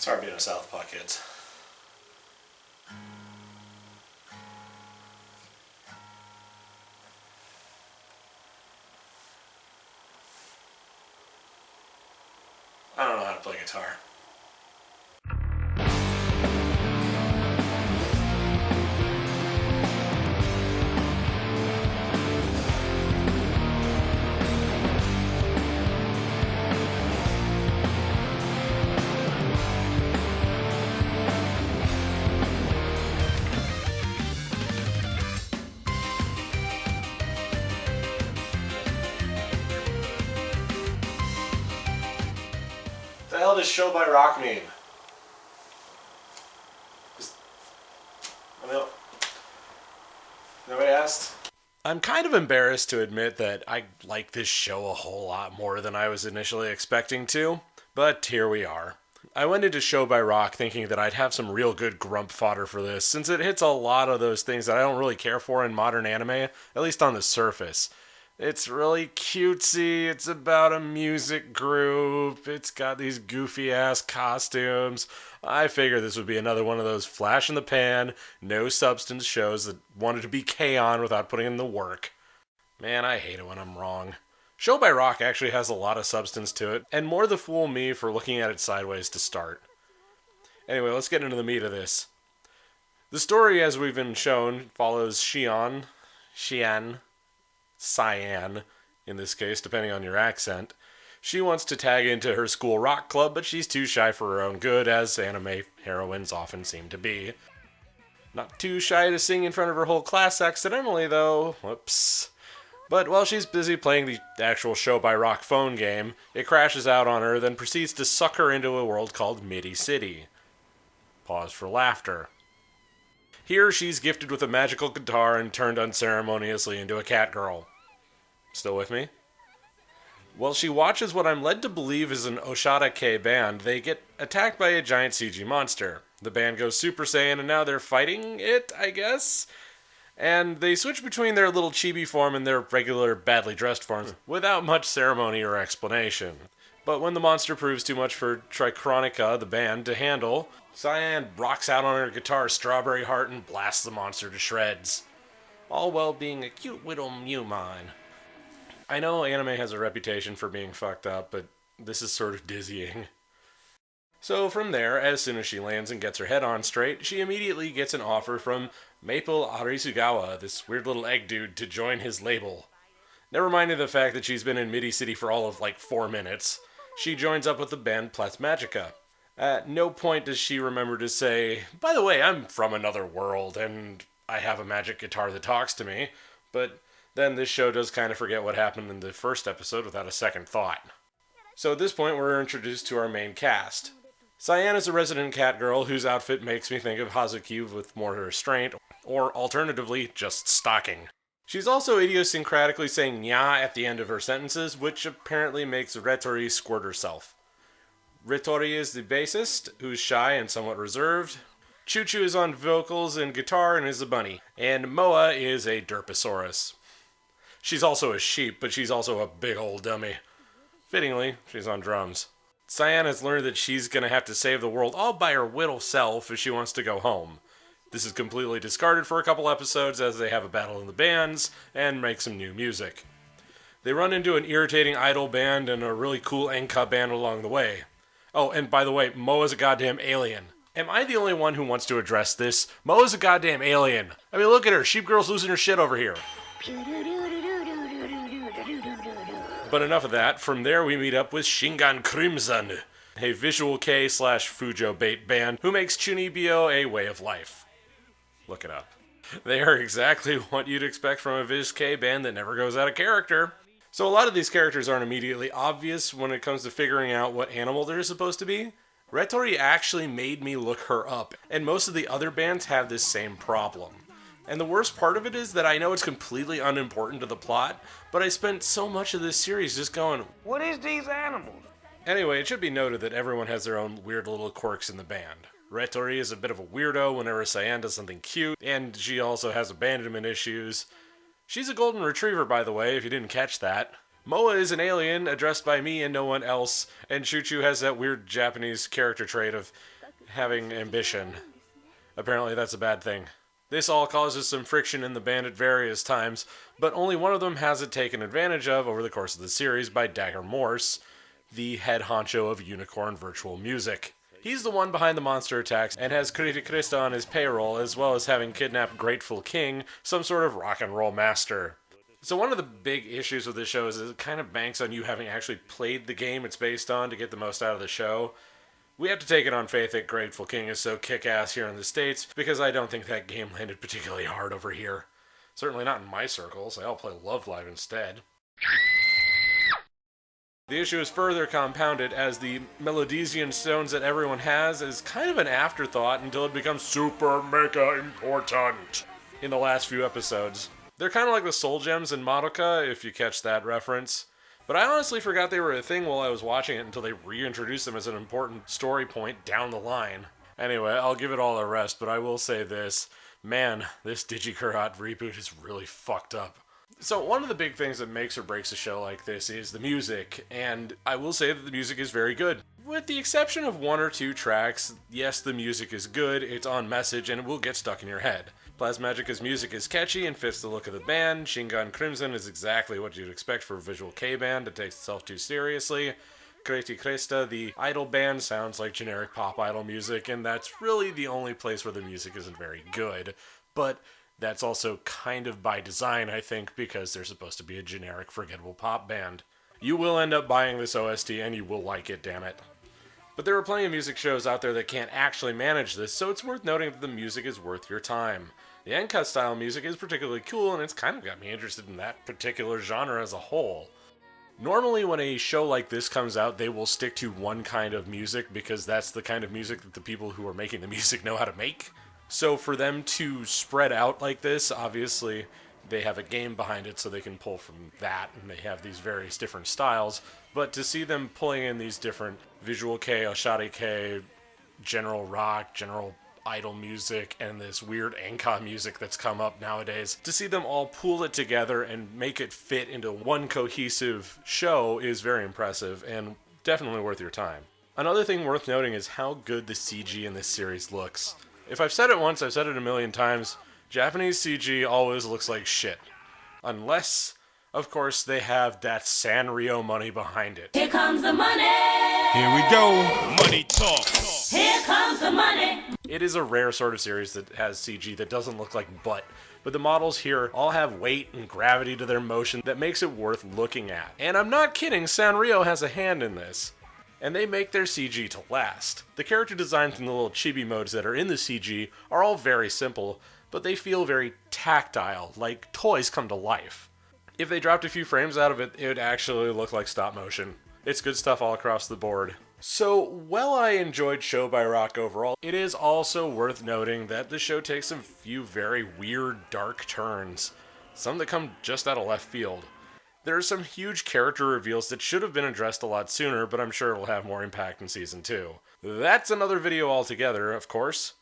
It's hard being a Southpaw kids. I don't know how to play guitar. The hell does Show by Rock mean? Nobody asked? I'm kind of embarrassed to admit that I like this show a whole lot more than I was initially expecting to, but here we are. I went into Show by Rock thinking that I'd have some real good grump fodder for this, since it hits a lot of those things that I don't really care for in modern anime, at least on the surface. It's really cutesy, it's about a music group, it's got these goofy-ass costumes. I figured this would be another one of those flash-in-the-pan, no-substance shows that wanted to be K-On! Without putting in the work. Man, I hate it when I'm wrong. Show by Rock actually has a lot of substance to it, and more the fool me for looking at it sideways to start. Anyway, let's get into the meat of this. The story, as we've been shown, follows Cyan, in this case, depending on your accent. She wants to tag into her school rock club, but she's too shy for her own good, as anime heroines often seem to be. Not too shy to sing in front of her whole class accidentally, though. Whoops. But while she's busy playing the actual Show by Rock phone game, it crashes out on her, then proceeds to suck her into a world called Midi City. Pause for laughter. Here, she's gifted with a magical guitar and turned unceremoniously into a cat girl. Still with me? While she watches what I'm led to believe is an Oshada K band, they get attacked by a giant CG monster. The band goes Super Saiyan and now they're fighting it, I guess? And they switch between their little chibi form and their regular badly dressed forms without much ceremony or explanation. But when the monster proves too much for Trichronica, the band, to handle, Cyan rocks out on her guitar Strawberry Heart and blasts the monster to shreds. All while being a cute little mew mine. I know anime has a reputation for being fucked up, but this is sort of dizzying. So from there, as soon as she lands and gets her head on straight, she immediately gets an offer from Maple Arisugawa, this weird little egg dude, to join his label. Never minding the fact that she's been in Midi City for all of 4 minutes, she joins up with the band Pleth Magica. At no point does she remember to say, by the way, I'm from another world, and I have a magic guitar that talks to me, but then this show does kind of forget what happened in the first episode without a second thought. So at this point, we're introduced to our main cast. Cyan is a resident cat girl whose outfit makes me think of Hazuki with more restraint, or alternatively, just stocking. She's also idiosyncratically saying nya at the end of her sentences, which apparently makes Retori squirt herself. Retori is the bassist, who's shy and somewhat reserved. Choo-Choo is on vocals and guitar and is a bunny. And Moa is a derposaurus. She's also a sheep, but she's also a big old dummy. Fittingly, she's on drums. Cyan has learned that she's going to have to save the world all by her little self if she wants to go home. This is completely discarded for a couple episodes as they have a battle in the bands and make some new music. They run into an irritating idol band and a really cool Enka band along the way. Oh, and by the way, Moa's a goddamn alien. Am I the only one who wants to address this? Moa's a goddamn alien. I mean, look at her. Sheep girl's losing her shit over here. But enough of that. From there, we meet up with Shingan Crimson, a Visual K/Fujo bait band who makes Chunibyo a way of life. Look it up. They are exactly what you'd expect from a Viz K band that never goes out of character. So a lot of these characters aren't immediately obvious when it comes to figuring out what animal they're supposed to be. Retori actually made me look her up, and most of the other bands have this same problem. And the worst part of it is that I know it's completely unimportant to the plot, but I spent so much of this series just going, what is these animals? Anyway, it should be noted that everyone has their own weird little quirks in the band. Retori is a bit of a weirdo whenever Cyan does something cute, and she also has abandonment issues. She's a golden retriever, by the way, if you didn't catch that. Moa is an alien addressed by me and no one else, and Choo Choo has that weird Japanese character trait of having ambition. Apparently that's a bad thing. This all causes some friction in the band at various times, but only one of them has it taken advantage of over the course of the series by Dagger Morse, the head honcho of Unicorn Virtual Music. He's the one behind the monster attacks and has Kriti Krista on his payroll, as well as having kidnapped Grateful King, some sort of rock and roll master. So one of the big issues with this show is it kind of banks on you having actually played the game it's based on to get the most out of the show. We have to take it on faith that Grateful King is so kick-ass here in the States, because I don't think that game landed particularly hard over here. Certainly not in my circles. They all play Love Live instead. The issue is further compounded as the Melodesian stones that everyone has is kind of an afterthought until it becomes super mega important in the last few episodes. They're kind of like the soul gems in Madoka, if you catch that reference. But I honestly forgot they were a thing while I was watching it until they reintroduced them as an important story point down the line. Anyway, I'll give it all a rest, but I will say this. Man, this Digikurat reboot is really fucked up. So one of the big things that makes or breaks a show like this is the music, and I will say that the music is very good. With the exception of one or two tracks, yes, the music is good, it's on message, and it will get stuck in your head. Plasmagica's music is catchy and fits the look of the band. Shingon Crimson is exactly what you'd expect for a visual K-band that takes itself too seriously. Kriti Krista, the idol band, sounds like generic pop idol music, and that's really the only place where the music isn't very good. But that's also kind of by design, I think, because they're supposed to be a generic, forgettable pop band. You will end up buying this OST, and you will like it, damn it. But there are plenty of music shows out there that can't actually manage this, so it's worth noting that the music is worth your time. The Enka style music is particularly cool, and it's kind of got me interested in that particular genre as a whole. Normally when a show like this comes out, they will stick to one kind of music because that's the kind of music that the people who are making the music know how to make. So for them to spread out like this, obviously they have a game behind it so they can pull from that, and they have these various different styles. But to see them pulling in these different visual K, Oshari K, general rock, general idol music, and this weird Enka music that's come up nowadays, to see them all pool it together and make it fit into one cohesive show is very impressive and definitely worth your time. Another thing worth noting is how good the CG in this series looks. If I've said it once, I've said it a million times, Japanese CG always looks like shit. Unless, of course, they have that Sanrio money behind it. Here comes the money! Here we go. Money talk. Here comes the money! It is a rare sort of series that has CG that doesn't look like butt, but the models here all have weight and gravity to their motion that makes it worth looking at. And I'm not kidding, Sanrio has a hand in this. And they make their CG to last. The character designs and the little chibi modes that are in the CG are all very simple, but they feel very tactile, like toys come to life. If they dropped a few frames out of it, it would actually look like stop motion. It's good stuff all across the board. So, while I enjoyed Show by Rock overall, it is also worth noting that the show takes a few very weird, dark turns. Some that come just out of left field. There are some huge character reveals that should have been addressed a lot sooner, but I'm sure it will have more impact in Season 2. That's another video altogether, of course.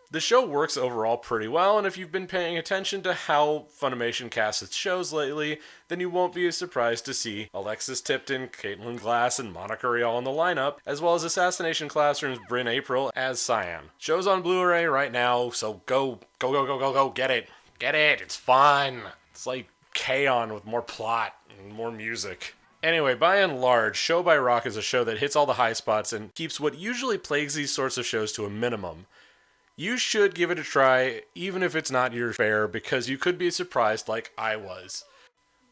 The show works overall pretty well, and if you've been paying attention to how Funimation casts its shows lately, then you won't be surprised to see Alexis Tipton, Caitlin Glass, and Monica Rial in the lineup, as well as Assassination Classroom's Bryn April as Cyan. Show's on Blu-ray right now, so go, get it. Get it, it's fun. It's like K-On! With more plot and more music. Anyway, by and large, Show by Rock is a show that hits all the high spots and keeps what usually plagues these sorts of shows to a minimum. You should give it a try, even if it's not your fare, because you could be surprised like I was.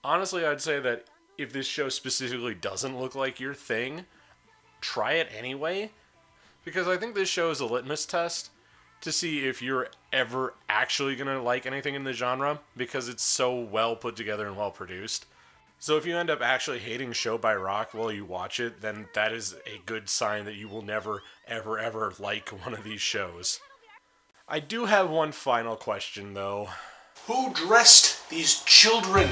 Honestly, I'd say that if this show specifically doesn't look like your thing, try it anyway, because I think this show is a litmus test to see if you're ever actually going to like anything in the genre, because it's so well put together and well produced. So if you end up actually hating Show by Rock while you watch it, then that is a good sign that you will never, ever like one of these shows. I do have one final question, though. Who dressed these children?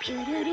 Do-do-do.